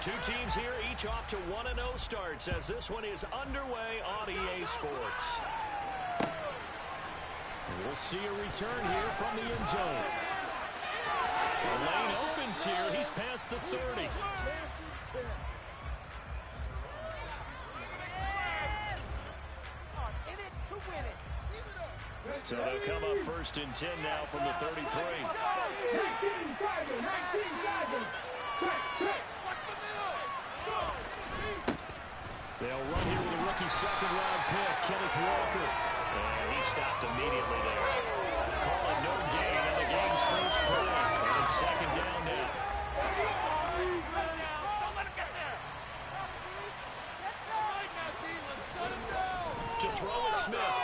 Two teams here, each off to 1-0 starts as this one is underway on EA Sports. And we'll see a return here from the end zone. The lane opens here. He's past the 30. So they'll come up first and 10 now from the 33. They'll run here with a rookie second-round pick, Kenneth Walker. And he stopped immediately there. Call it no gain on the game's first play. And it's second down now. To throw is Smith.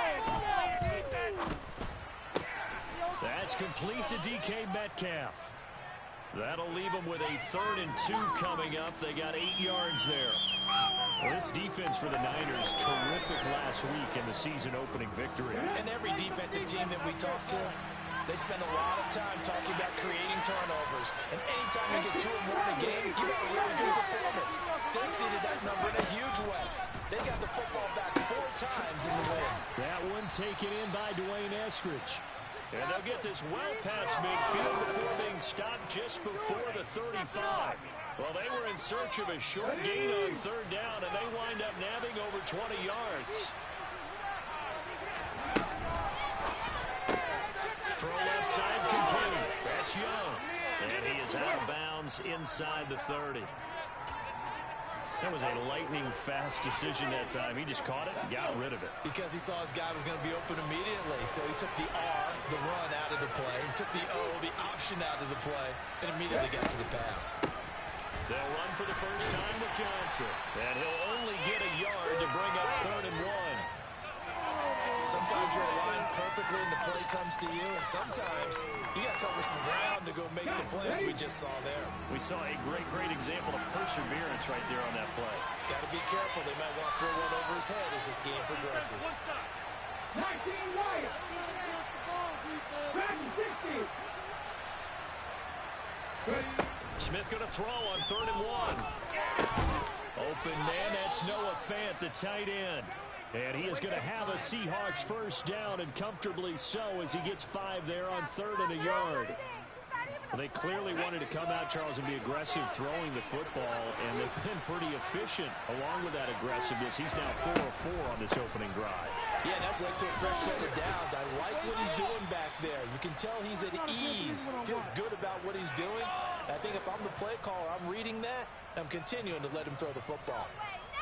That's complete to DK Metcalf. That'll leave them with a 3rd and 2 coming up. They got 8 yards there. Well, this defense for the Niners, terrific last week in the season-opening victory. And every defensive team that we talk to, they spend a lot of time talking about creating turnovers. And anytime you get 2 or more in a game, you got a really good performance. They exceeded that number in a huge way. They got the football back 4 times in the win. That one taken in by Dwayne Eskridge. And they'll get this well past midfield before being stopped just before the 35. Well, they were in search of a short gain on 3rd down, and they wind up nabbing over 20 yards. Throw left side complete. That's Young. And he is out of bounds inside the 30. That was a lightning-fast decision that time. He just caught it and got rid of it. Because he saw his guy was going to be open immediately. So he took the R, the run, out of the play. He took the O, the option, out of the play, and immediately got to the pass. They'll run for the first time with Johnson. And he'll only get a yard to bring up 3rd and 1. Sometimes you're aligned perfectly and the play comes to you, and sometimes you got to cover some ground to go make the plays we just saw there. We saw a great example of perseverance right there on that play. Got to be careful. They might want to throw one over his head as this game progresses. 19 Wyatt. Back 60. Smith going to throw on 3rd and 1. Open man, that's Noah Fant, the tight end. And he is going to have a Seahawks first down, and comfortably so, as he gets 5 there on 3rd and a yard. Well, they clearly wanted to come out, Charles, and be aggressive throwing the football, and they've been pretty efficient along with that aggressive,ness. He's now 4 of 4 on this opening drive. Yeah, that's led to a fresh set of downs. I like what he's doing back there. You can tell he's at ease. Feels good about what he's doing. I think if I'm the play caller, I'm reading that. I'm continuing to let him throw the football.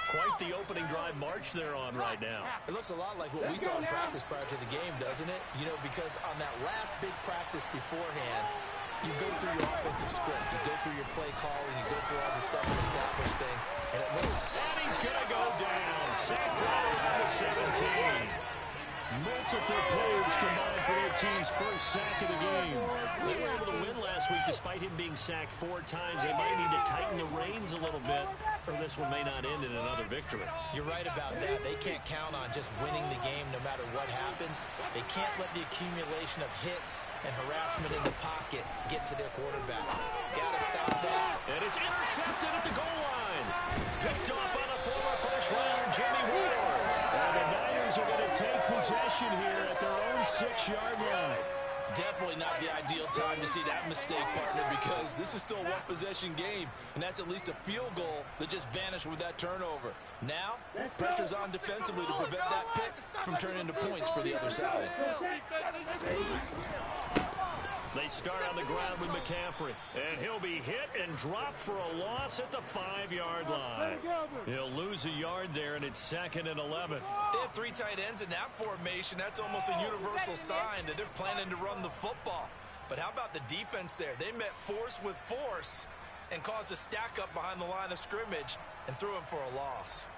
Quite the opening drive march they're on right now. It looks a lot like what we saw in practice prior to the game, doesn't it? You know, because on that last big practice beforehand, you go through your offensive script, you go through your play calling, you go through all the stuff and establish things. And it looks... And he's going to go down. Sacked right around the 17. Multiple players combined for their team's first sack of the game. They were able to win last week despite him being sacked 4 times. They might need to tighten the reins a little bit, or this one may not end in another victory. You're right about that. They can't count on just winning the game no matter what happens. They can't let the accumulation of hits and harassment in the pocket get to their quarterback. Got to stop that. And it's intercepted at the goal line. Picked off on a former first-rounder, Jimmy Ward. And the Niners are going to take possession here at their own 6-yard line. Definitely not the ideal time to see that mistake, partner, because this is still a one-possession game, and that's at least a field goal that just vanished with that turnover. Now, pressure's on defensively to prevent that pick from turning into points for the other side. They start on the ground with McCaffrey, and he'll be hit and dropped for a loss at the 5-yard line. He'll lose a yard there, and it's 2nd and 11. They have 3 tight ends in that formation. That's almost a universal sign that they're planning to run the football. But how about the defense there? They met force with force and caused a stack up behind the line of scrimmage and threw him for a loss.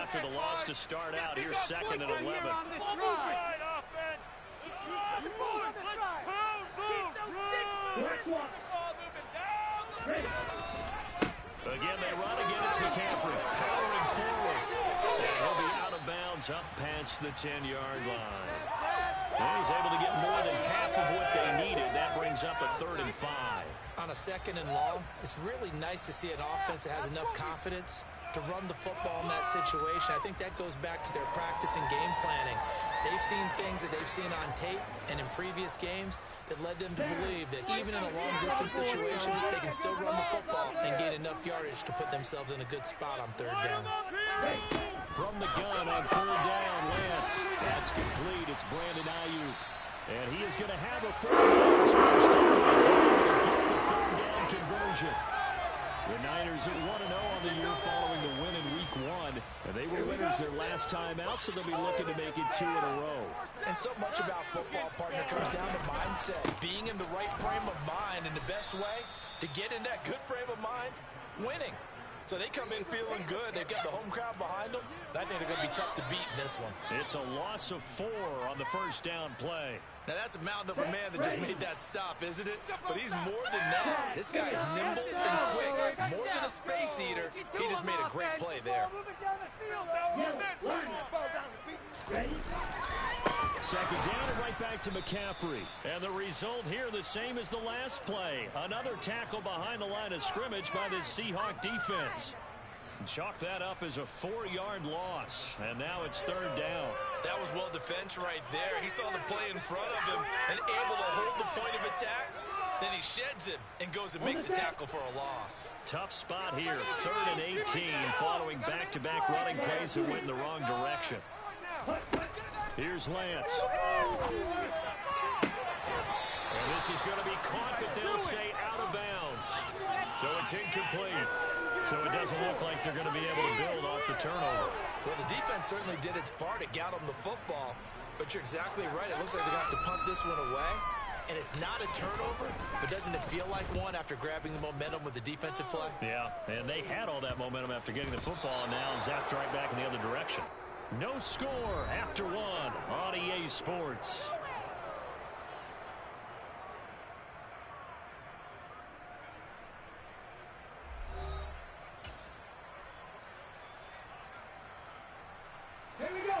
After the loss to start out, here's 2nd and 11. Again, they run. Again, it's McCaffrey powering forward. And he'll be out of bounds up past the 10-yard line. And he's able to get more than half of what they needed. That brings brings up a 3rd and 5. On a 2nd and long, it's really nice to see an offense that has enough confidence to run the football in that situation. I think that goes back to their practice and game planning. They've seen things that they've seen on tape and in previous games that led them to believe that even in a long-distance situation, they can still run the football and gain enough yardage to put themselves in a good spot on 3rd down. From the gun on 3rd down, Lance. That's complete. It's Brandon Ayuk. And he is going to have a 4 yards first down. He's able to get the 3rd down conversion. The Niners at 1-0 on the year following the win in Week 1. And they were winners their last time out, so they'll be looking to make it 2 in a row. And so much about football, partner, comes down to mindset. Being in the right frame of mind, and the best way to get in that good frame of mind, winning. So they come in feeling good. They've got the home crowd behind them. I think they're going to be tough to beat in this one. It's a loss of 4 on the first down play. Now, that's a mountain of a man that just made that stop, isn't it? But he's more than that. This guy's nimble and quick. More than a space eater. He just made a great play there. 2nd down and right back to McCaffrey. And the result here the same as the last play. Another tackle behind the line of scrimmage by the Seahawk defense. Chalk that up as a 4-yard loss. And now it's 3rd down. That was well defense right there. He saw the play in front of him and able to hold the point of attack. Then he sheds him and goes and makes a tackle for a loss. Tough spot here. 3rd and 18 following back-to-back running plays that went in the wrong direction. Here's Lance. And this is going to be caught, but they'll say out of bounds. So it's incomplete. So it doesn't look like they're going to be able to build off the turnover. Well, the defense certainly did its part to get them the football. But you're exactly right. It looks like they're going to have to punt this one away. And it's not a turnover, but doesn't it feel like one after grabbing the momentum with the defensive play? Yeah, and they had all that momentum after getting the football, and now zapped right back in the other direction. No score after 1 on EA Sports. Here we go.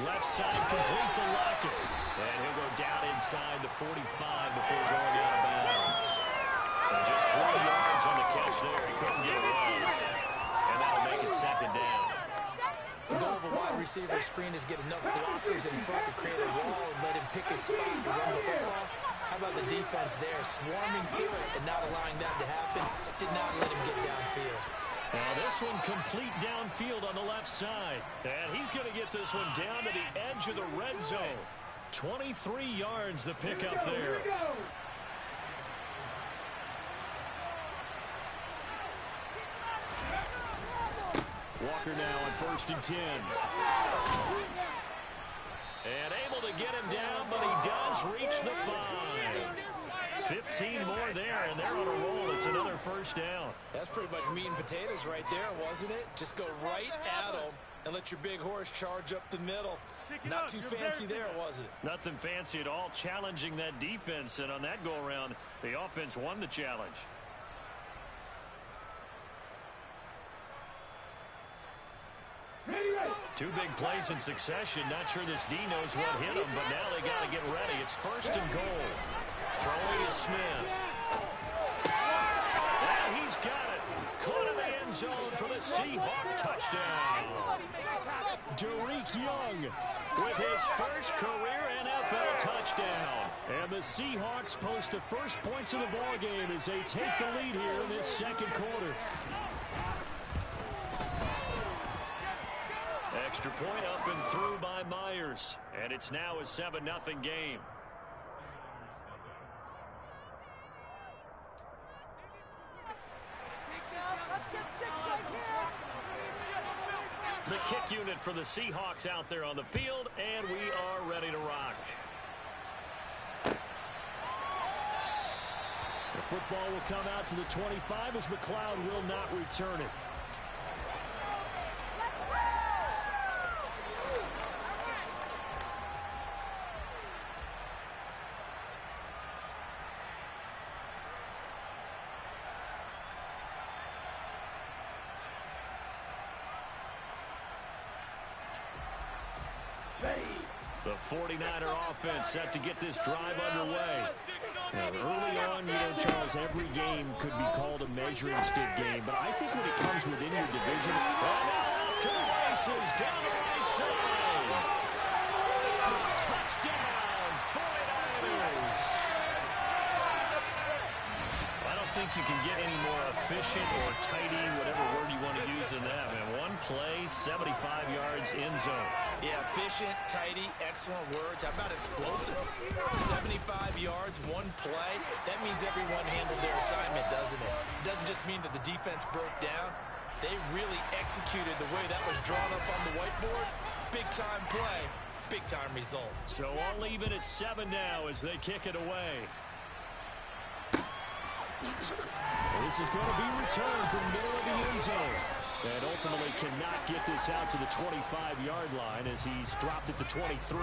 Left side complete to Lockett. And he'll go down inside the 45 before going out of bounds. And just 3 yards on the catch there. He couldn't get it away. And that'll make it 2nd down. The goal of a wide receiver screen is get enough blockers in front to create a wall and let him pick his spot to run the football. How about the defense there, swarming to it and not allowing that to happen? Did not let him get downfield. Now this one complete downfield on the left side. And he's going to get this one down to the edge of the red zone. 23 yards the pickup there. Walker now on 1st and 10. And able to get him down, but he does reach the 5. 15 more there, and they're on a roll. It's another 1st down. That's pretty much meat and potatoes right there, wasn't it? Just go right at them and let your big horse charge up the middle. Not too fancy there, was it? Nothing fancy at all, challenging that defense. And on that go-around, the offense won the challenge. Two big plays in succession. Not sure this D knows what hit him, but now they got to get ready. It's 1st and goal. Throwing is Smith. And he's got it. Caught in the end zone for the Seahawk touchdown. Derek Young with his first career NFL touchdown. And the Seahawks post the first points of the ballgame as they take the lead here in this 2nd quarter. Extra point up and through by Myers. And it's now a 7-0 game. The kick unit for the Seahawks out there on the field, and we are ready to rock. The football will come out to the 25 as McLeod will not return it. The 49er offense set to get this drive underway. Now, early on, Charles, every game could be called a measuring stick game, but I think when it comes within your division, and now off to the races, down the right side. Touchdown, 49ers. I don't think you can get any more efficient or tidy, whatever word you want to use in that, man. One play, 75 yards in zone. Yeah, efficient, tidy, excellent words. How about explosive? 75 yards, one play. That means everyone handled their assignment, doesn't it? It doesn't just mean that the defense broke down. They really executed the way that was drawn up on the whiteboard. Big-time play, big-time result. So all even at 7 now as they kick it away. This is going to be returned from middle of the end zone. And ultimately cannot get this out to the 25-yard line as he's dropped it to 23.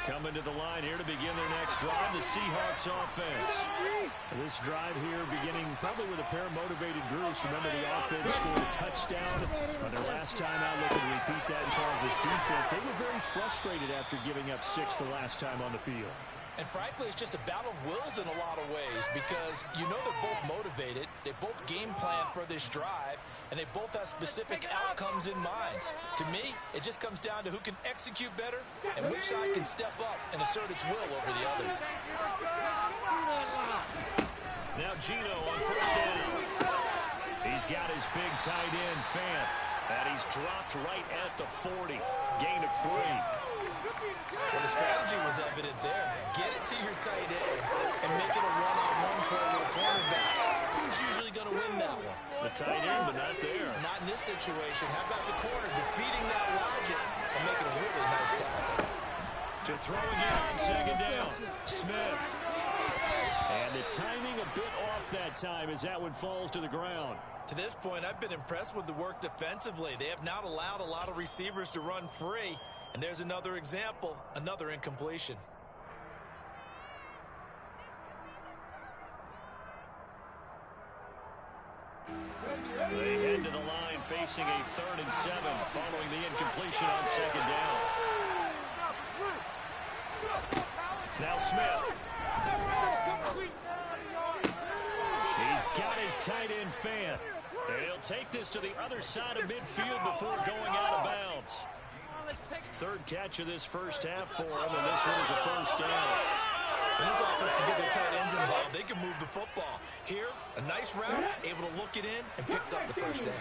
Coming to the line here to begin their next drive, the Seahawks offense. This drive here beginning probably with a pair of motivated groups. Remember, the offense scored a touchdown on their last time out. Looking to repeat that in Charles' defense. They were very frustrated after giving up 6 the last time on the field. And frankly, it's just a battle of wills in a lot of ways because they're both motivated. They both game plan for this drive, and they both have specific outcomes in mind. To me, it just comes down to who can execute better and which side can step up and assert its will over the other. Now Gino on first down. He's got his big tight end, Fant, and he's dropped right at the 40. Gain of 3. Well, the strategy was evident there. Get it to your tight end and make it a one-on-one play with a cornerback. Who's usually going to win that one? The tight end, but not there. Not in this situation. How about the corner defeating that logic and making a really nice tackle? To throw again on second down. Smith. And the timing a bit off that time as that one falls to the ground. To this point, I've been impressed with the work defensively. They have not allowed a lot of receivers to run free. And there's another example, another incompletion. They head to the line facing a 3rd and 7 following the incompletion on second down. Now Smith. He's got his tight end Fant. And he'll take this to the other side of midfield before going out of bounds. 3rd catch of this first half for him, and this one is a first down. When this offense can get their tight ends involved, they can move the football. Here, a nice route, able to look it in, and picks up the first down.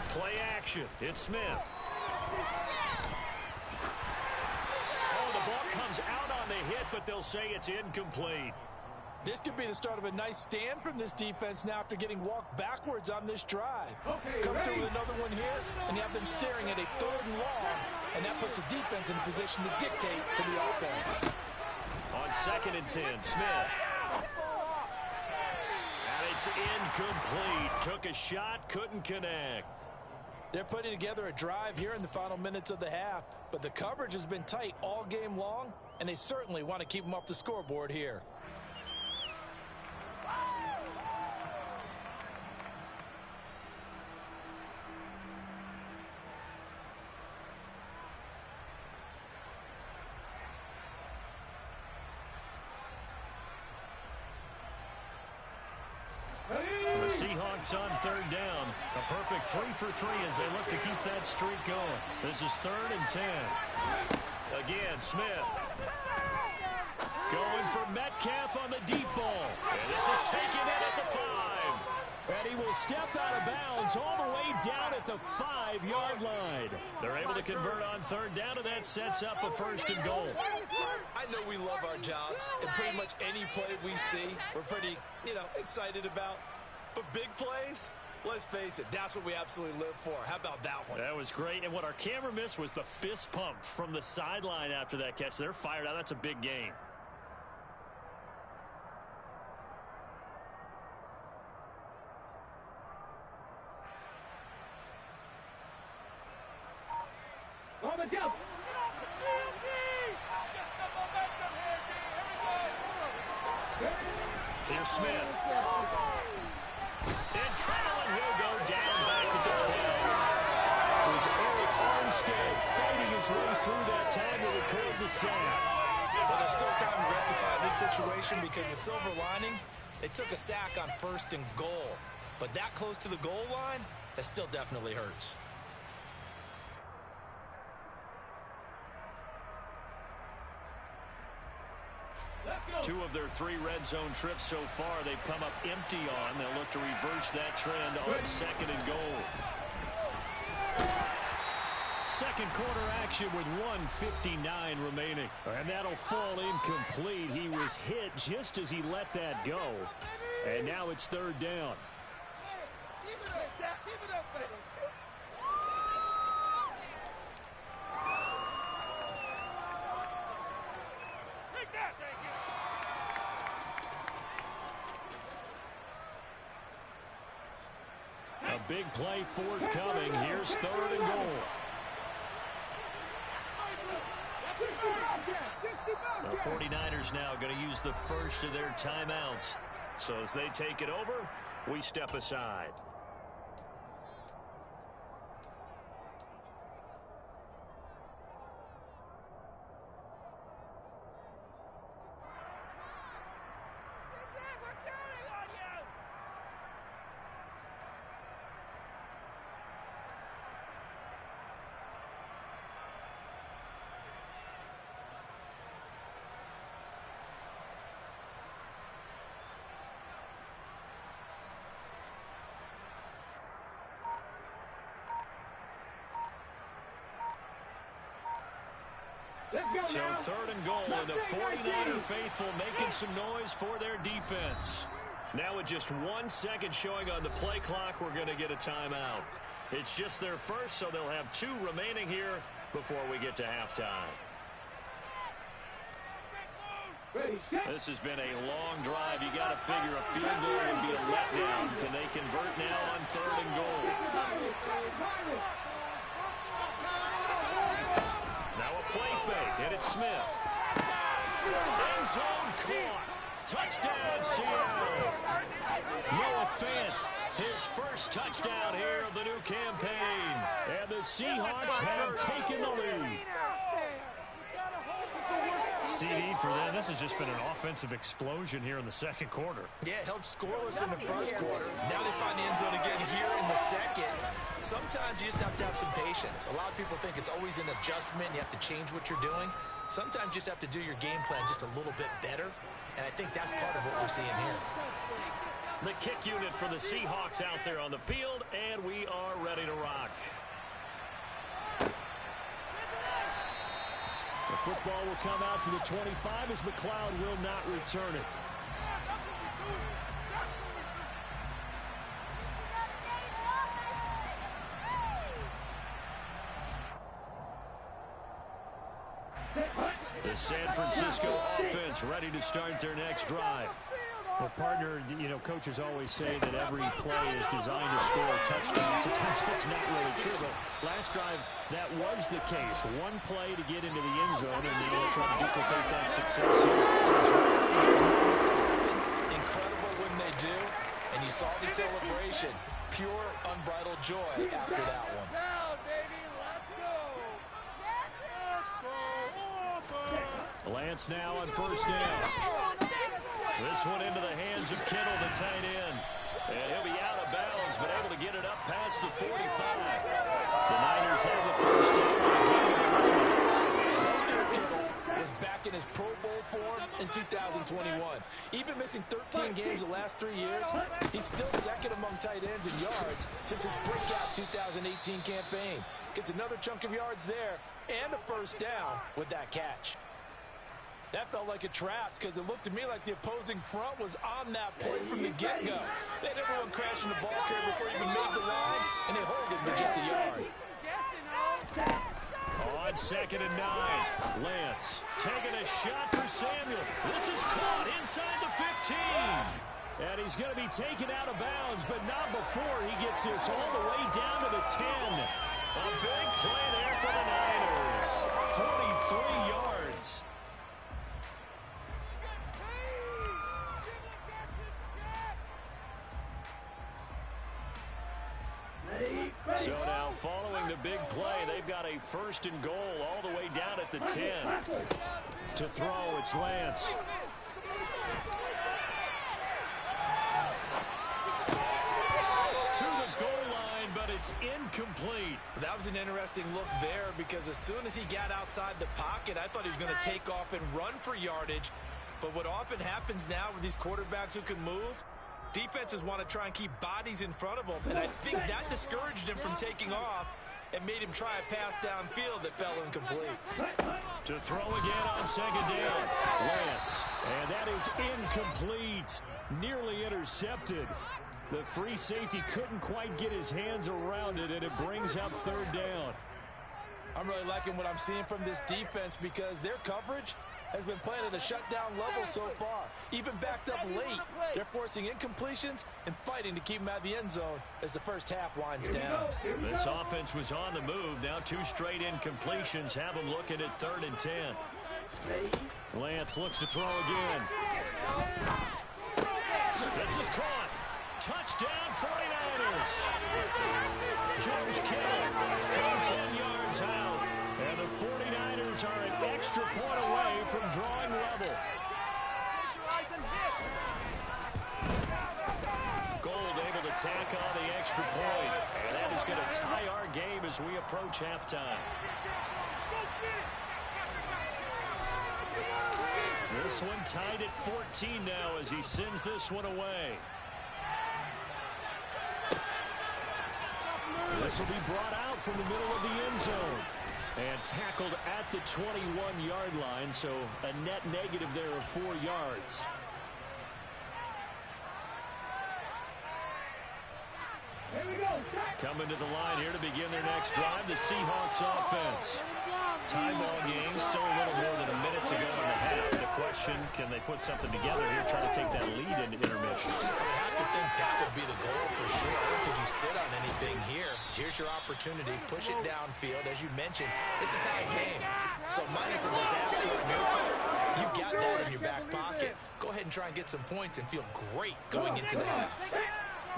Play action. It's Smith. Comes out on the hit, but they'll say it's incomplete. This could be the start of a nice stand from this defense now after getting walked backwards on this drive. Come through with another one here, and you have them staring at a 3rd and long, and that puts the defense in a position to dictate to the offense. On 2nd and 10, Smith. And it's incomplete. Took a shot, couldn't connect. They're putting together a drive here in the final minutes of the half, but the coverage has been tight all game long, and they certainly want to keep them off the scoreboard here. The Seahawks on 3rd down. A perfect 3 for 3 as they look to keep that streak going. This is 3rd and 10. Again, Smith. Going for Metcalf on the deep ball. And this is taken in at the 5. And he will step out of bounds all the way down at the 5-yard line. They're able to convert on 3rd down, and that sets up a 1st and goal. I know we love our jobs, and pretty much any play we see, we're pretty, excited about. But big plays, let's face it, that's what we absolutely live for. How about that one? That was great, and what our camera missed was the fist pump from the sideline after that catch. They're fired out. That's a big game. double, double. Here's Smith. And traveling, he'll go down back at the 12. It was Eric Armstead fighting his way through that time to record the sack. Well, there's still time to rectify this situation because the silver lining, they took a sack on 1st and goal. But that close to the goal line, that still definitely hurts. Two of their 3 red zone trips so far, they've come up empty on. They'll look to reverse that trend on 2nd and goal. Second quarter action with 1:59 remaining. And that'll fall incomplete. He was hit just as he let that go. And now it's 3rd down. Keep it up, baby. Take that, thank you. A big play forthcoming. Here's 3rd and goal. The 49ers now going to use the first of their timeouts. So as they take it over, we step aside. So 3rd and goal, and the 49er faithful making some noise for their defense. Now with just 1 second showing on the play clock, we're going to get a timeout. It's just their first, so they'll have 2 remaining here before we get to halftime. This has been a long drive. You got to figure a field goal would be a letdown. Can they convert now on 3rd and goal? Now a play fake, and it's Smith. End zone caught. Touchdown, Seattle. Noah Fant, his first touchdown here of the new campaign. And the Seahawks have taken the lead. CD for them. This has just been an offensive explosion here in the second quarter. Yeah, held scoreless in the first quarter. Now they find the end zone again here in the second. Sometimes you just have to have some patience. A lot of people think it's always an adjustment. You have to change what you're doing. Sometimes you just have to do your game plan just a little bit better. And I think that's part of what we're seeing here. The kick unit for the Seahawks out there on the field, and we are ready to rock. The football will come out to the 25 as McLeod will not return it. The San Francisco offense ready to start their next drive. Well, partner, you know, coaches always say that every play is designed to score a touchdown. Sometimes that's not really true, but last drive, that was the case. One play to get into the end zone, and they will try to duplicate that success here. Incredible when they do, and you saw the celebration. Pure, unbridled joy after that one. Now, baby, let's go. Lance now on first down. This one into the hands of Kittle, the tight end. And he'll be out of bounds, but able to get it up past the 45. The Niners have the first down. Kittle was back in his Pro Bowl form in 2021. Even missing 13 games the last 3 years, he's still second among tight ends in yards since his breakout 2018 campaign. Gets another chunk of yards there and a first down with that catch. That felt like a trap because it looked to me like the opposing front was on that play from the get-go. They had everyone crashing the ball carrier before he even made the line, and they hold him with just a yard. On 2nd and 9, Lance taking a shot for Samuel. This is caught inside the 15. And he's going to be taken out of bounds, but not before he gets this all the way down to the 10. A big play there for the Niners. 43 yards. So now following the big play, they've got a 1st and goal all the way down at the 10. To throw, it's Lance. To the goal line, but it's incomplete. That was an interesting look there because as soon as he got outside the pocket, I thought he was going to take off and run for yardage. But what often happens now with these quarterbacks who can move, defenses want to try and keep bodies in front of them, and I think that discouraged him from taking off and made him try a pass downfield that fell incomplete. To throw again on 2nd down, Lance. And that is incomplete. Nearly intercepted. The free safety couldn't quite get his hands around it, and it brings up 3rd down. I'm really liking what I'm seeing from this defense because their coverage has been playing at a shutdown level so far. Even backed up late, they're forcing incompletions and fighting to keep them out of the end zone as the first half winds down. This offense was on the move. Now 2 straight incompletions have them looking at 3rd and 10. Lance looks to throw again. This is caught. Touchdown 49ers. George Kittle from 10 yards out. And the 49ers are an extra point away from drawing level. Gold able to tack on the extra point. And that is going to tie our game as we approach halftime. This one tied at 14 now as he sends this one away. This will be brought out from the middle of the end zone. And tackled at the 21-yard line, so a net negative there of 4 yards. Coming to the line here to begin their next drive, the Seahawks offense. Tie ball game, still a little more than a minute to go in the half. The question, can they put something together here, try to take that lead into intermission? I have to think that would be the goal for sure. I don't think you sit on anything here. Here's your opportunity. Push it downfield. As you mentioned, it's a tie game. So minus a disaster on your part, you've got that in your back pocket. Go ahead and try and get some points and feel great going into the half.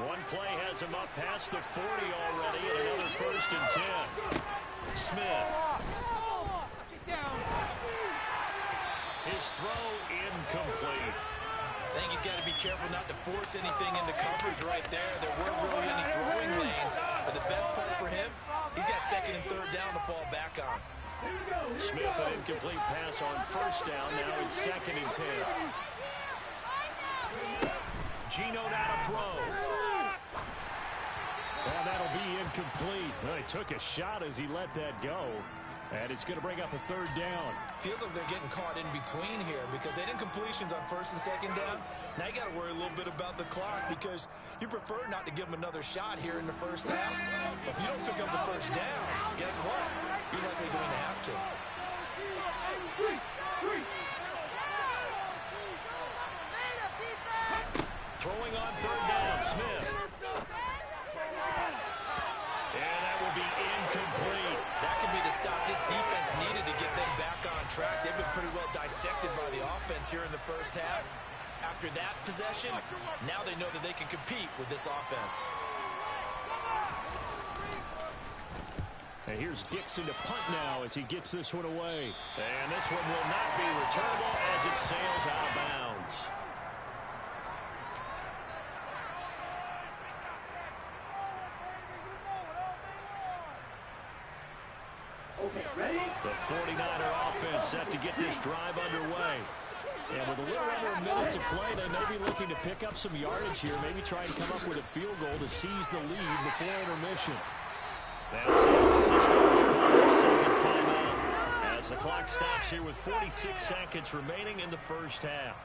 One play has him up past the 40 already, and another 1st and 10. Smith. His throw incomplete. I think he's got to be careful not to force anything into coverage right there. There weren't really any throwing lanes. But the best play for him, he's got 2nd and 3rd down to fall back on. Smith, an incomplete pass on 1st down. Now it's 2nd and 10. Gino now to throw. And that'll be incomplete. Well, he took a shot as he let that go. And it's going to bring up a 3rd down. Feels like they're getting caught in between here because they had incompletions on 1st and 2nd down. Now you got to worry a little bit about the clock because you prefer not to give them another shot here in the first half. But if you don't pick up the 1st down, guess what? You're likely going to have to. Throwing on 3rd down, Smith. And that will be incomplete. That could be the stop this defense needed to get them back on track. They've been pretty well dissected by the offense here in the first half. After that possession, now they know that they can compete with this offense. And here's Dixon to punt now as he gets this one away. And this one will not be returnable as it sails out of bounds. The 49er offense set to get this drive underway. And with a little under a minute to play, they may be looking to pick up some yardage here, maybe try and come up with a field goal to seize the lead before intermission. Now San Francisco will call their 2nd timeout as the clock stops here with 46 seconds remaining in the first half.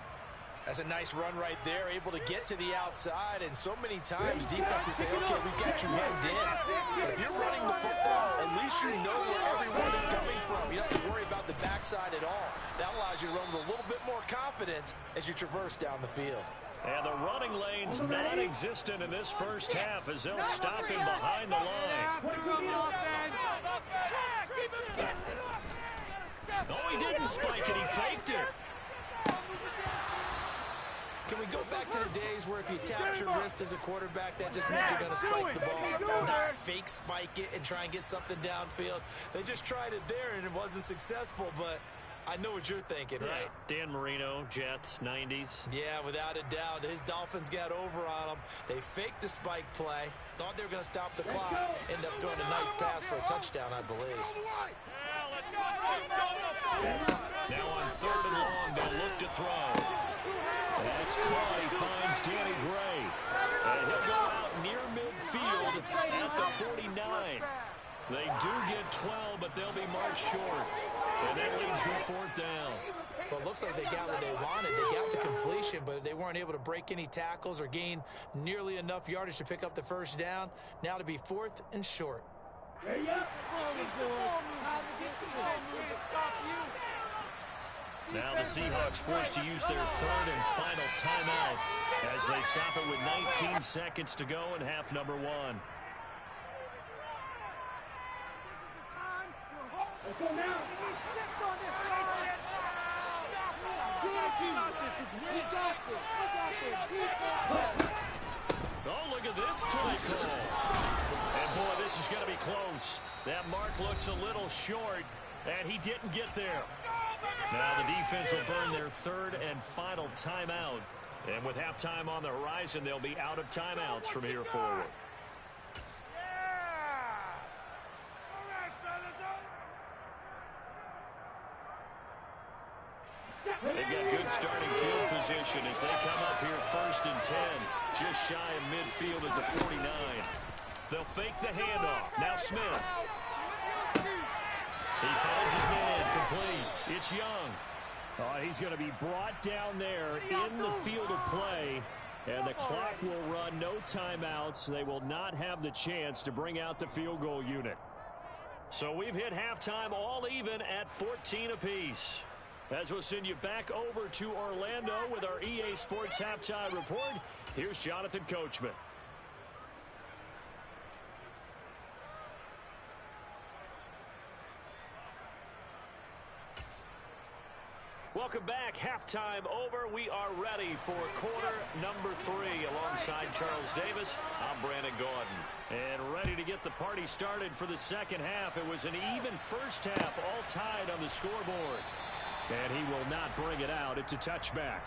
That's a nice run right there, able to get to the outside, and so many times defenses say, okay, we got you hemmed in. But if you're running the football, at least you know where everyone is coming from. You don't have to worry about the backside at all. That allows you to run with a little bit more confidence as you traverse down the field. And the running lane's non-existent in this first half as they'll stop him behind the line. No, he didn't spike it. He faked it. Can we go back to the days where if you tap your wrist as a quarterback, that just means you're going to spike the ball, not fake spike it and try and get something downfield? They just tried it there, and it wasn't successful, but I know what you're thinking, right? Dan Marino, Jets, 90s. Yeah, without a doubt. His Dolphins got over on him. They faked the spike play, thought they were going to stop the clock, ended up throwing a nice pass for a touchdown, I believe. Now on 3rd and long, they'll look to throw. That's caught. He finds Danny Gray. And he'll go out near midfield at the 49. They do get 12, but they'll be marked short. And that leads to a 4th down. Well, it looks like they got what they wanted. They got the completion, but they weren't able to break any tackles or gain nearly enough yardage to pick up the 1st down. Now to be 4th and short. Now the Seahawks forced to use their 3rd and final timeout as they stop it with 19 seconds to go in half number 1. Oh, look at this play call. And boy, this is going to be close. That mark looks a little short, and he didn't get there. Now the defense will burn their 3rd and final timeout. And with halftime on the horizon, they'll be out of timeouts from here forward. They've got good starting field position as they come up here 1st and 10. Just shy of midfield at the 49. They'll fake the handoff. Now Smith. He finds his man complete. It's Young. He's going to be brought down there in the field of play. And the clock will run, no timeouts. They will not have the chance to bring out the field goal unit. So we've hit halftime all even at 14 apiece. As we'll send you back over to Orlando with our EA Sports Halftime Report, here's Jonathan Coachman. Welcome back. Halftime over. We are ready for quarter number 3. Alongside Charles Davis, I'm Brandon Gordon. And ready to get the party started for the second half. It was an even first half, all tied on the scoreboard. And he will not bring it out. It's a touchback.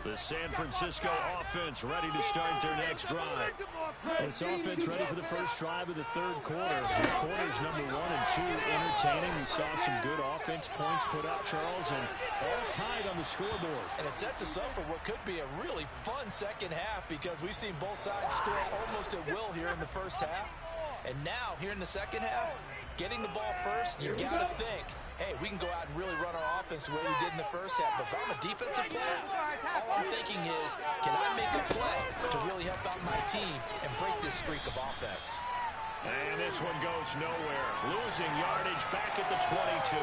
The San Francisco offense ready to start their next drive. This offense ready for the first drive of the 3rd quarter. Quarters number 1 and 2 entertaining. We saw some good offense points put up, Charles, and all tied on the scoreboard. And it sets us up for what could be a really fun second half because we've seen both sides score almost at will here in the first half. And now, here in the second half, getting the ball first, you got to think, hey, we can go out and really run our offense the way we did in the first half. But if I'm a defensive player, all I'm thinking is, can I make a play to really help out my team and break this streak of offense? And this one goes nowhere. Losing yardage back at the 22.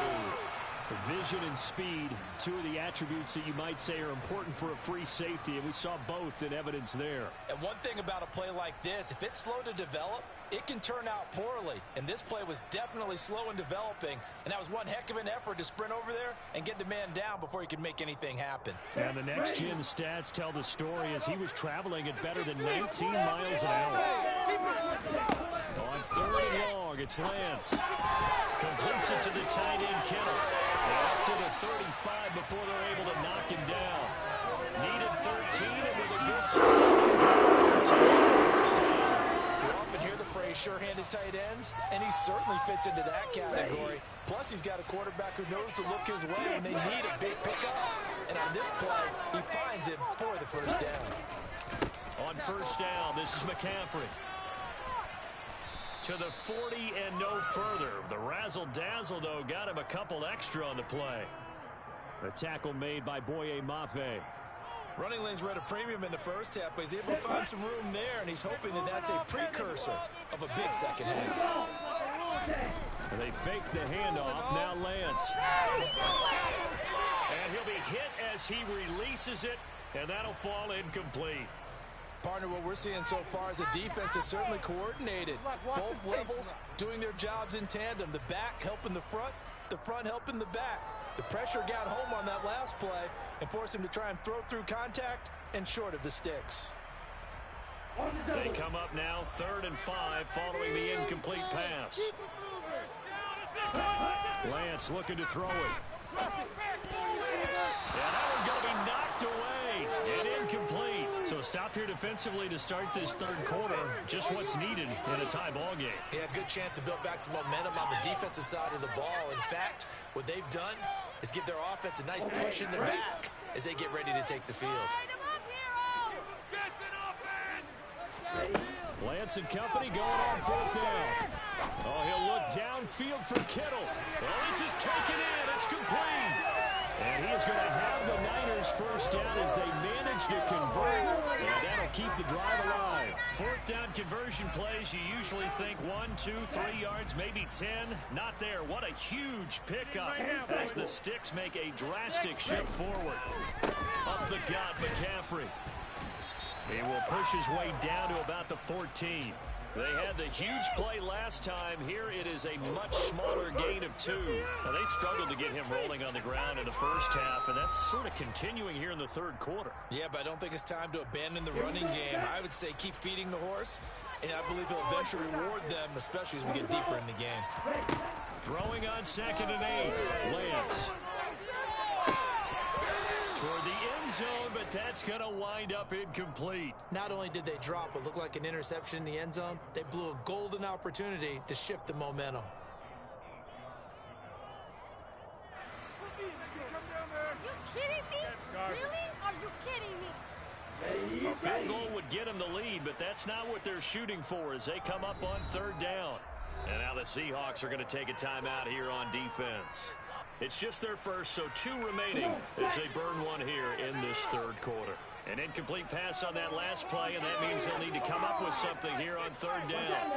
Vision and speed, 2 of the attributes that you might say are important for a free safety, and we saw both in evidence there. And one thing about a play like this, if it's slow to develop, it can turn out poorly. And this play was definitely slow in developing, and that was one heck of an effort to sprint over there and get the man down before he could make anything happen. And the next-gen stats tell the story as he was traveling at better than 19 miles an hour. On 3rd and long, it's Lance. Completes it to the tight end, Kittle. Up to the 35 before they're able to knock him down. Needed 13, and with a good start, you often hear the phrase sure-handed tight ends, and he certainly fits into that category. Plus, he's got a quarterback who knows to look his way when they need a big pickup. And on this play, he finds him for the 1st down. On 1st down, this is McCaffrey. To the 40 and no further. The razzle-dazzle, though, got him a couple extra on the play. A tackle made by Boye Mafe. Running lanes were at a premium in the first half, but he's able to find some room there, and he's hoping that that's a precursor of a big second half. And they fake the handoff. Now Lance. And he'll be hit as he releases it, and that'll fall incomplete. Partner, what we're seeing so far is the defense is certainly coordinated. Both levels doing their jobs in tandem. The back helping the front helping the back. The pressure got home on that last play and forced him to try and throw through contact and short of the sticks. They come up now 3rd and 5 following the incomplete pass. Lance looking to throw it. Yeah, that one's going to be knocked away and incomplete. So stop here defensively to start this 3rd quarter. Just what's needed in a tie ball game. Yeah, good chance to build back some momentum on the defensive side of the ball. In fact, what they've done is give their offense a nice push in the back as they get ready to take the field. Lance and company going on 4th down. Oh, he'll look downfield for Kittle. Oh, this is taken in. It's complete. And he is going to have the Niners first down as they manage to convert. And that'll keep the drive alive. 4th down conversion plays, you usually think 1, 2, 3 yards, maybe 10. Not there. What a huge pickup as the sticks make a drastic shift forward. Up the gut, McCaffrey. He will push his way down to about the 14. They had the huge play last time. Here it is a much smaller gain of 2. Now, they struggled to get him rolling on the ground in the first half, and that's sort of continuing here in the 3rd quarter. Yeah, but I don't think it's time to abandon the running game. I would say keep feeding the horse, and I believe he'll eventually reward them, especially as we get deeper in the game. Throwing on 2nd and 8. Lance. Toward the end zone, but that's going to wind up incomplete. Not only did they drop what looked like an interception in the end zone, they blew a golden opportunity to shift the momentum. Are you kidding me? Really? Are you kidding me? A field goal would get them the lead, but that's not what they're shooting for as they come up on 3rd down. And now the Seahawks are going to take a timeout here on defense. It's just their first, so 2 remaining as they burn one here in this 3rd quarter. An incomplete pass on that last play, and that means they'll need to come up with something here on 3rd down.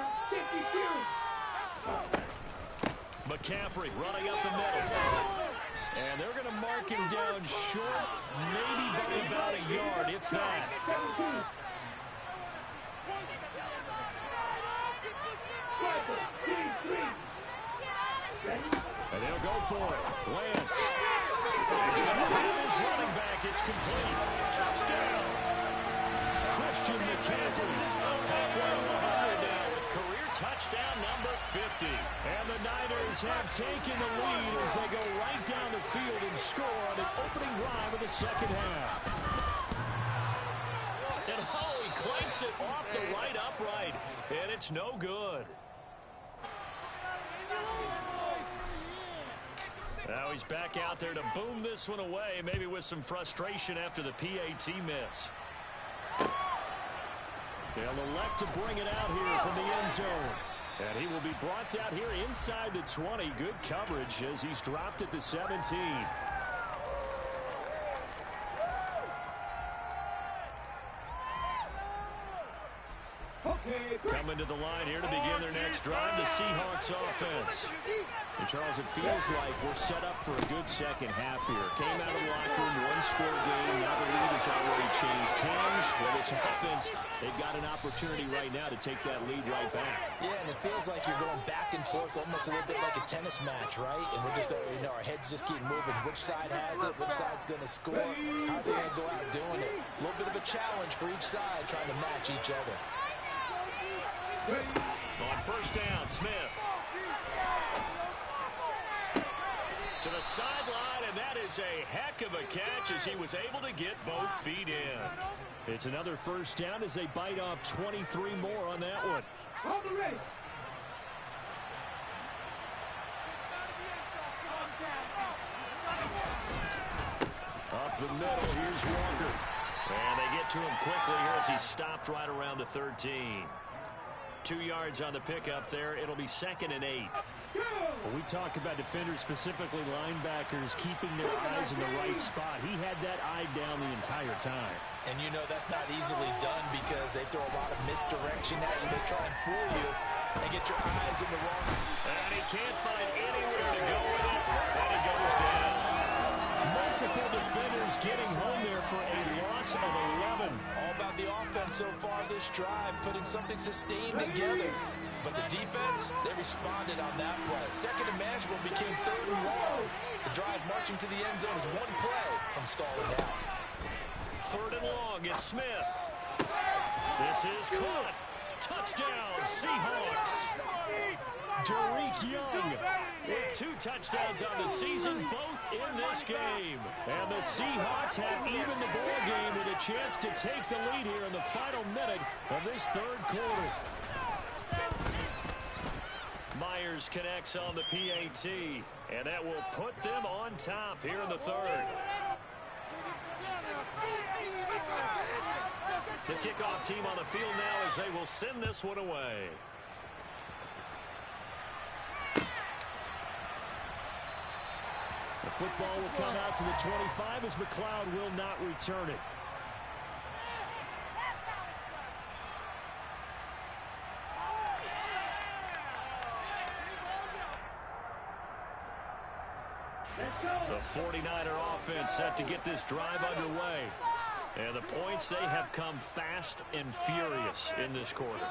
McCaffrey running up the middle. And they're going to mark him down short, maybe by about a yard, if that. And they'll go for it. Lance. He's going to have his running back. It's complete. Touchdown. Christian McCaffrey. Halfway to 100 now with career touchdown number 50. And the Niners have taken the lead as they go right down the field and score on the opening drive of the 2nd half. And he clanks it off the right upright. And it's no good. Now he's back out there to boom this one away, maybe with some frustration after the PAT miss. They'll elect to bring it out here from the end zone. And he will be brought out here inside the 20. Good coverage as he's dropped at the 17. Coming to the line here to begin their next drive, the Seahawks offense. And Charles, it feels like we're set up for a good 2nd half here. Came out of the locker room, 1-score game. Now the lead has already changed hands. Well, this offense, they've got an opportunity right now to take that lead right back. Yeah, and it feels like you're going back and forth, almost a little bit like a tennis match, right? And we're just, our heads just keep moving. Which side has it? Which side's going to score? How are they going to go out doing it? A little bit of a challenge for each side, trying to match each other. On 1st down, Smith. To the sideline, and that is a heck of a catch as he was able to get both feet in. It's another 1st down as they bite off 23 more on that one. Up the middle, here's Walker. And they get to him quickly here as he stopped right around the 13. 2 yards on the pickup there. It'll be 2nd and 8. When we talk about defenders, specifically linebackers, keeping their eyes in the right spot, he had that eye down the entire time. And you know that's not easily done because they throw a lot of misdirection at you. They try and fool you and get your eyes in the wrong. And he can't find anywhere to go with it. And he goes down. physical defenders getting home there for a loss of 11. All about the offense so far this drive, putting something sustained together. But the defense, they responded on that play. Second and manageable became 3rd and long. The drive marching to the end zone is one play from stalling out. 3rd and long, it's Smith. This is caught. Touchdown, Seahawks. Tariq Young with 2 touchdowns on the season, both in this game. And the Seahawks have evened the ball game with a chance to take the lead here in the final minute of this 3rd quarter. Myers connects on the PAT, and that will put them on top here in the 3rd. The kickoff team on the field now as they will send this one away. The football will come out to the 25 as McLeod will not return it. The 49er offense set to get this drive underway. And the points, they have come fast and furious in this quarter.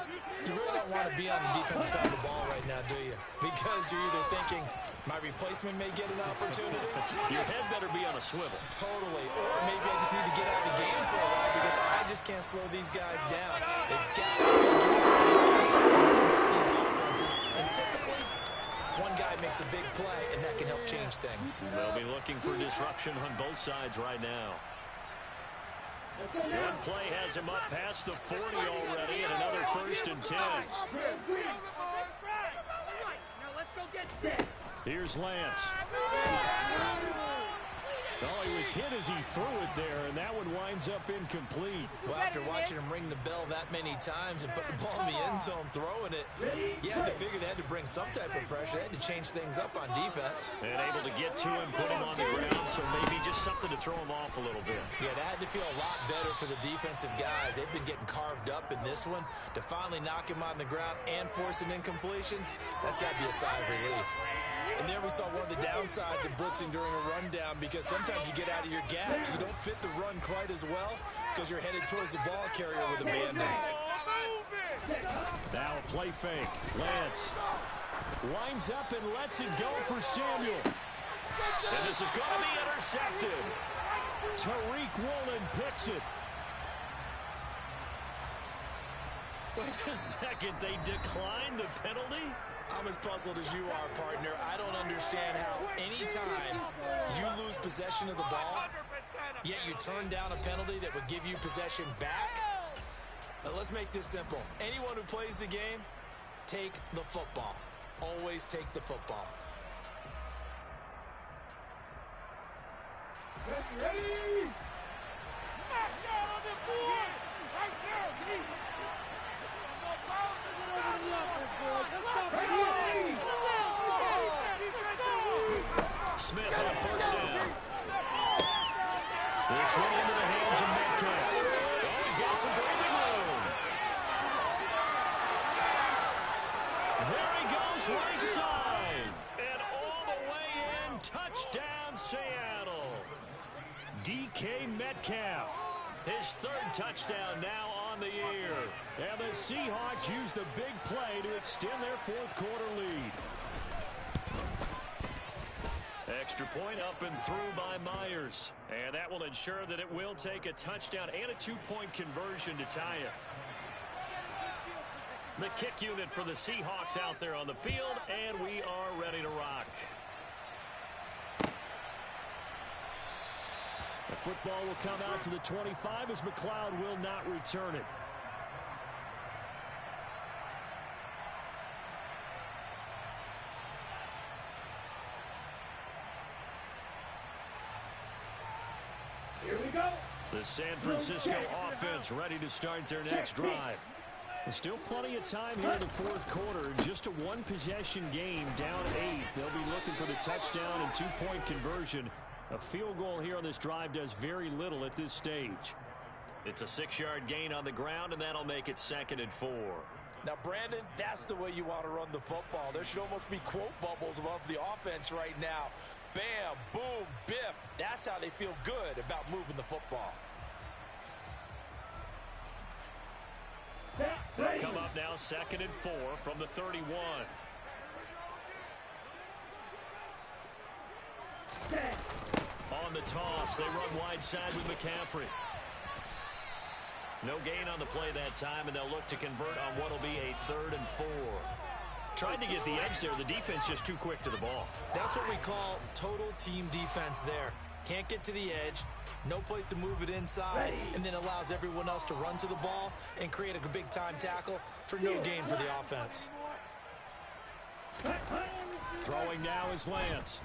You really don't want to be on the defensive side of the ball right now, do you? Because you're either thinking, my replacement may get an opportunity. Your head better be on a swivel. Totally. Or maybe I just need to get out of the game for a while because I just can't slow these guys down. They've got to disrupt these offenses. And typically, one guy makes a big play, and that can help change things. They'll be looking for disruption on both sides right now. One play has him up past the 40 already, and another 1st and 10. Here's Lance. Oh, he was hit as he threw it there, and that one winds up incomplete. Well, after watching him ring the bell that many times and put the ball in the end zone throwing it, you had to figure they had to bring some type of pressure. They had to change things up on defense. And able to get to him, put him on the ground, so maybe just something to throw him off a little bit. Yeah, that had to feel a lot better for the defensive guys. They've been getting carved up in this one. To finally knock him on the ground and force an incompletion, that's got to be a sigh of relief. And there we saw one of the downsides of blitzing during a rundown because sometimes you get out of your gaps. You don't fit the run quite as well because you're headed towards the ball carrier with a band-aid. Now a play fake. Lance winds up and lets it go for Samuel. And this is going to be intercepted. Tariq Woolen picks it. Wait a second, they declined the penalty? I'm as puzzled as you are, partner. I don't understand how anytime you lose possession of the ball, yet you turn down a penalty that would give you possession back. Let's make this simple. Anyone who plays the game, take the football. Always take the football. Ready? Smack down on the board! Right there, Lee! Smith on 1st down. This one into the hands of Metcalf. Oh, he's got some breathing room. There he goes, right side. And all the way in, touchdown Seattle. DK Metcalf, his 3rd touchdown now on the year. And the Seahawks use the big play to extend their 4th quarter lead. Extra point up and through by Myers. And that will ensure that it will take a touchdown and a 2-point conversion to tie it. The kick unit for the Seahawks out there on the field, and we are ready to rock. The football will come out to the 25 as McLeod will not return it. Here we go. The San Francisco offense ready to start their next drive. There's still plenty of time here in the 4th quarter. Just a 1-possession game, down 8. They'll be looking for the touchdown and 2-point conversion. A field goal here on this drive does very little at this stage. It's a 6-yard gain on the ground, and that'll make it 2nd and 4. Now, Brandon, that's the way you want to run the football. There should almost be quote bubbles above the offense right now. bam, boom, biff. That's how they feel good about moving the football. They'll come up now 2nd and 4 from the 31. On the toss, they run wide side with McCaffrey. No gain on the play that time, and they'll look to convert on what will be a 3rd and 4. Tried to get the edge there. The defense just too quick to the ball. That's what we call total team defense there. Can't get to the edge, no place to move it inside, and then allows everyone else to run to the ball and create a big-time tackle for no gain for the offense. Throwing now is Lance.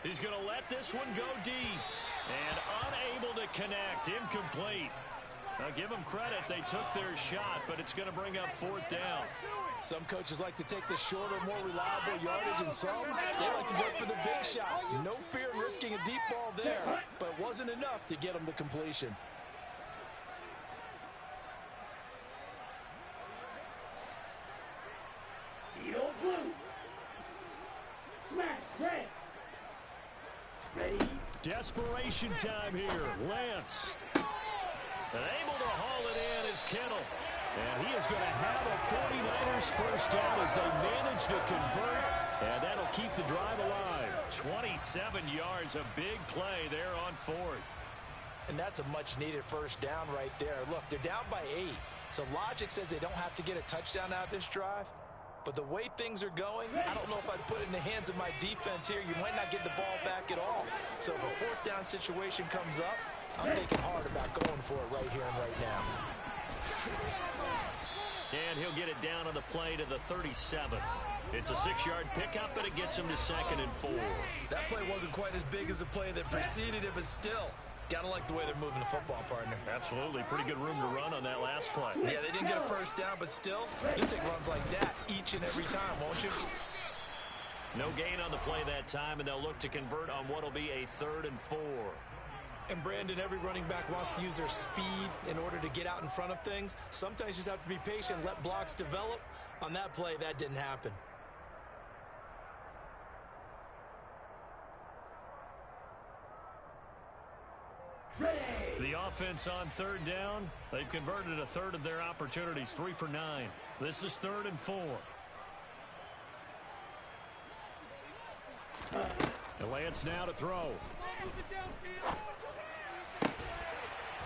He's going to let this one go deep. And unable to connect. Incomplete. Now give them credit. They took their shot, but it's going to bring up 4th down. Some coaches like to take the shorter, more reliable yardage, and some, they like to go for the big shot. No fear of risking a deep ball there, but it wasn't enough to get them to completion. Desperation time here. Lance. And able to haul it in is Kittle. And he is going to have a 49ers first down as they manage to convert. And that'll keep the drive alive. 27 yards, a big play there on 4th. And that's a much-needed first down right there. Look, they're down by 8. So logic says they don't have to get a touchdown out of this drive. But the way things are going, I don't know if I'd put it in the hands of my defense here. You might not get the ball back at all. So if a 4th down situation comes up, I'm thinking hard about going for it right here and right now. And he'll get it down on the play to the 37. It's a 6-yard pickup, but it gets him to 2nd and 4. That play wasn't quite as big as the play that preceded it, but still, gotta like the way they're moving the football, partner. Absolutely. Pretty good room to run on that last play. Yeah, they didn't get a first down, but still, you'll take runs like that each and every time, won't you? No gain on the play that time, and they'll look to convert on what will be a 3rd and 4. And Brandon, every running back wants to use their speed in order to get out in front of things. Sometimes you just have to be patient, let blocks develop. On that play, that didn't happen. The offense on 3rd down, they've converted a 1/3 of their opportunities, 3 for 9. This is 3rd and 4. And Lance now to throw.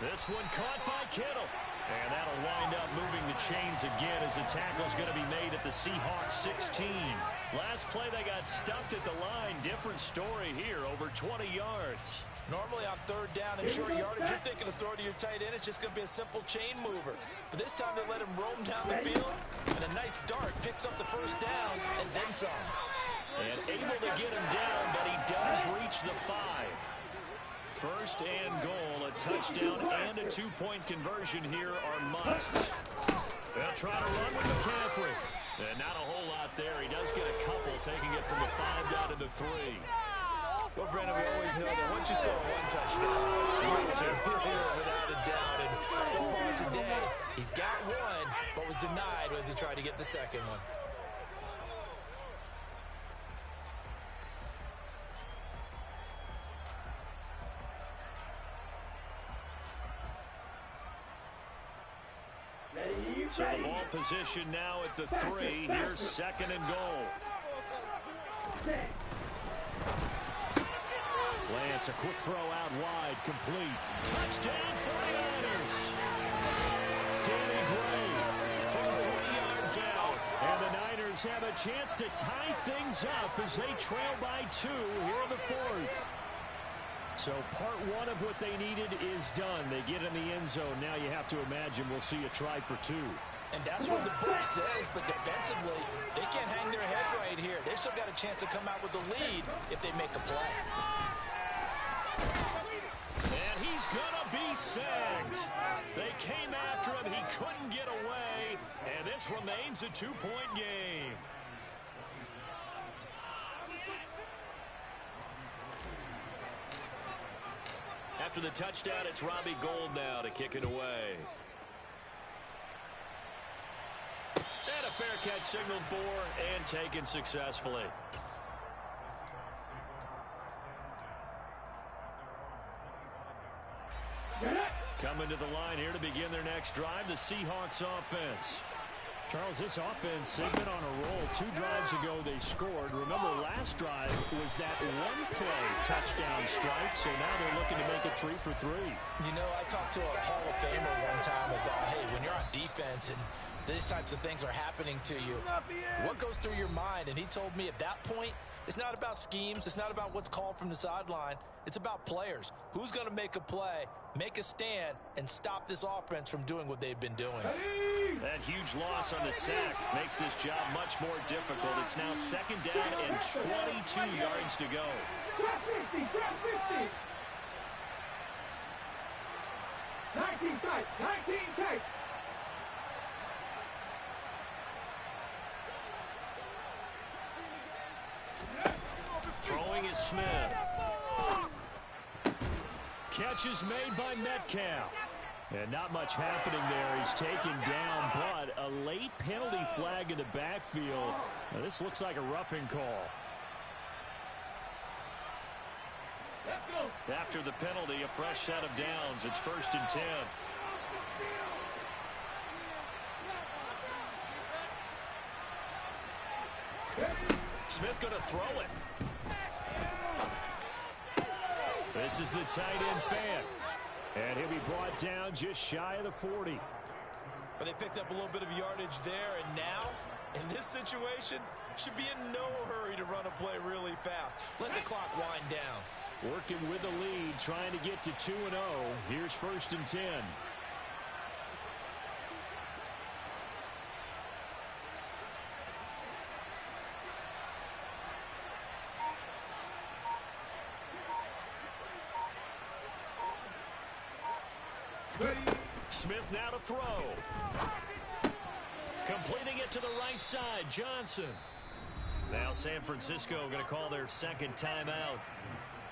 This one caught by Kittle. And that'll wind up moving the chains again as the tackle's going to be made at the Seahawks 16. Last play they got stuffed at the line. Different story here, over 20 yards. Normally on 3rd down and short yardage, you're thinking of throw to your tight end. It's just going to be a simple chain mover. But this time they let him roam down the field, and a nice dart picks up the first down and then some. And able to get him down, but he does reach the 5. 1st and goal, a touchdown and a 2-point conversion here are musts. They'll try to run with McCaffrey. And not a whole lot there. He does get a couple, taking it from the 5 down to the 3. Well, Brandon, we always know that once you score 1 touchdown, without a doubt. And so far today, he's got 1, but was denied as he tried to get the second one. So the ball position now at the 3. Here's 2nd and goal. Lance, a quick throw out wide, complete. Touchdown 49ers. Danny Gray from 3 yards out. And the Niners have a chance to tie things up as they trail by 2 here in the 4th. So part 1 of what they needed is done. They get in the end zone. Now you have to imagine we'll see a try for 2. And that's what the book says, but defensively, they can't hang their head right here. They've still got a chance to come out with the lead if they make a play. And he's gonna be sacked. They came after him. He couldn't get away. And this remains a 2-point game. After the touchdown, it's Robbie Gould now to kick it away. And a fair catch signaled for and taken successfully. Coming to the line here to begin their next drive, the Seahawks offense. Charles, this offense, they've been on a roll. 2 drives ago they scored. Remember, last drive was that one-play touchdown strike, so now they're looking to make it 3 for 3. You know, I talked to a Hall of Famer one time about, hey, when you're on defense and these types of things are happening to you, what goes through your mind? And he told me at that point, it's not about schemes. It's not about what's called from the sideline. It's about players. Who's going to make a play, make a stand, and stop this offense from doing what they've been doing? That huge loss on the sack makes this job much more difficult. It's now 2nd down and 22 yards to go. Drop 50, drop 50. 19 tight, 19 tight. Throwing is Smith. Catch is made by Metcalf. And not much happening there. He's taken down, but a late penalty flag in the backfield. Now, this looks like a roughing call. After the penalty, a fresh set of downs. It's 1st and 10. Smith going to throw it. This is the tight end fan. And he'll be brought down just shy of the 40. But they picked up a little bit of yardage there, and now, in this situation, should be in no hurry to run a play really fast. Let the clock wind down. Working with the lead, trying to get to 2-0. Here's 1st and 10. Smith now to throw. Completing it to the right side, Johnson. Now San Francisco going to call their 2nd timeout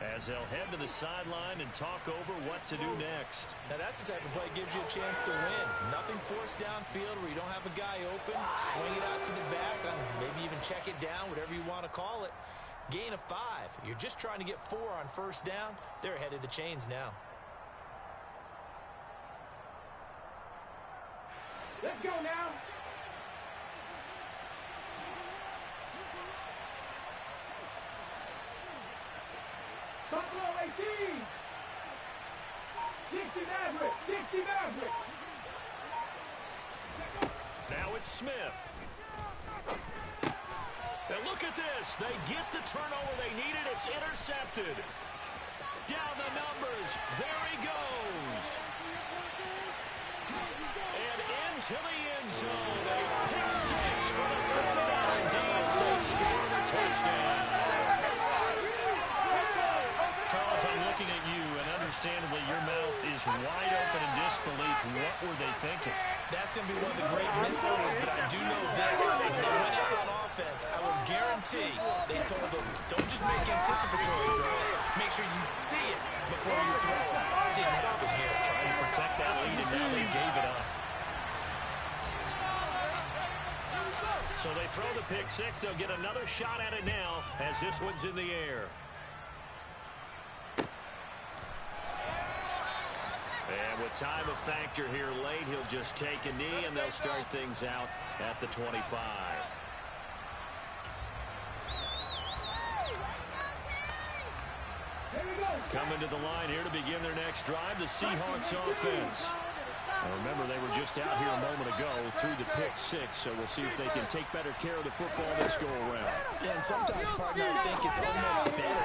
as they'll head to the sideline and talk over what to do next. Now that's the type of play that gives you a chance to win. Nothing forced downfield where you don't have a guy open. Swing it out to the back, maybe even check it down, whatever you want to call it. Gain of 5. You're just trying to get 4 on 1st down. They're ahead of the chains now. Let's go now. Buffalo 18. 60 Maverick. 60 Maverick. Now it's Smith. And look at this. They get the turnover they needed. It's intercepted. Down the numbers. There he goes. And into the end zone. A pick 6 for the 49 D's. They score the touchdown. Charles, I'm looking at you, and understandably your mouth is wide open in disbelief. What were they thinking? That's going to be one of the great mysteries, but I do know this. When they went out on offense, I will guarantee they told them, don't just make anticipatory throws. Make sure you see it before you throw it. Didn't happen here. Trying to protect that lead, and now they gave it up. So they throw the pick 6. They'll get another shot at it now as this one's in the air. And with time of factor here late, he'll just take a knee, and they'll start things out at the 25. Coming to the line here to begin their next drive, the Seahawks offense. Now remember, they were just out here a moment ago through the pick 6, so we'll see if they can take better care of the football this go-around. Yeah, and sometimes, partner, I think it's almost better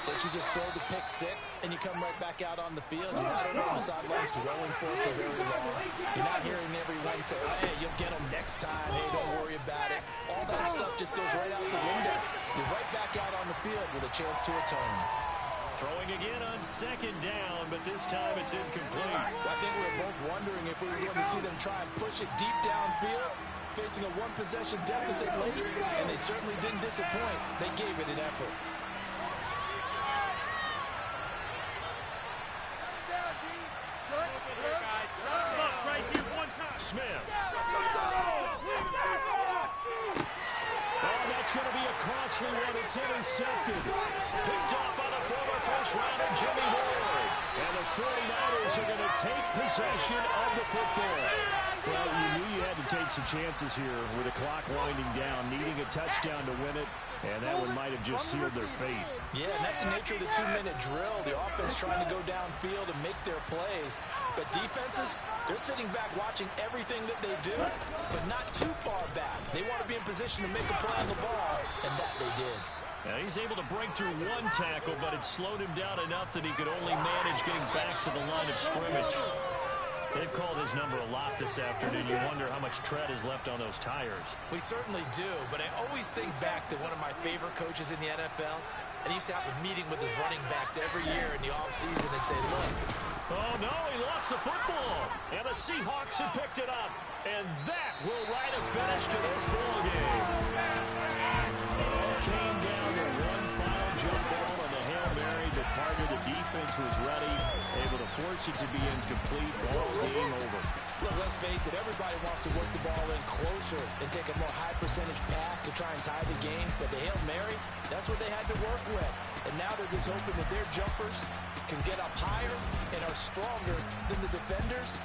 that you just throw the pick 6 and you come right back out on the field. You're not on the sidelines dwelling for very long. You're not hearing everyone say, hey, you'll get them next time. Hey, don't worry about it. All that stuff just goes right out the window. You're right back out on the field with a chance to atone. Throwing again on 2nd down, but this time it's incomplete. I think we were both wondering if we were going to see them try and push it deep downfield, facing a one-possession deficit late, and they certainly didn't disappoint. They gave it an effort. Smith. Oh, that's going to be a costly one. It's intercepted. Picked up by the former first-rounder, Jimmy Ward. And the 49ers are going to take possession of the football. Well, you knew you had to take some chances here with the clock winding down, needing a touchdown to win it, and that one might have just sealed their fate. Yeah, and that's the nature of the 2-minute drill. The offense trying to go downfield and make their plays. But defenses, they're sitting back watching everything that they do, but not too far back. They want to be in position to make a play on the ball, and that they did. Now he's able to break through one tackle, but it slowed him down enough that he could only manage getting back to the line of scrimmage. They've called his number a lot this afternoon. You wonder how much tread is left on those tires. We certainly do, but I always think back to one of my favorite coaches in the NFL, and he used to have a meeting with his running backs every year in the offseason and say, look. Oh, no, he lost the football. And the Seahawks have picked it up. And that will write a finish to this ball game. Came down to one final jump ball on the Hail Mary, but part of the defense was ready, able to force it to be incomplete. Ball game over. Look, let's face it, everybody wants to work the ball in closer and take a more high percentage pass to try and tie the game. But the Hail Mary, that's what they had to work with. And now they're just hoping that their jumpers can get up higher and are stronger than the defenders.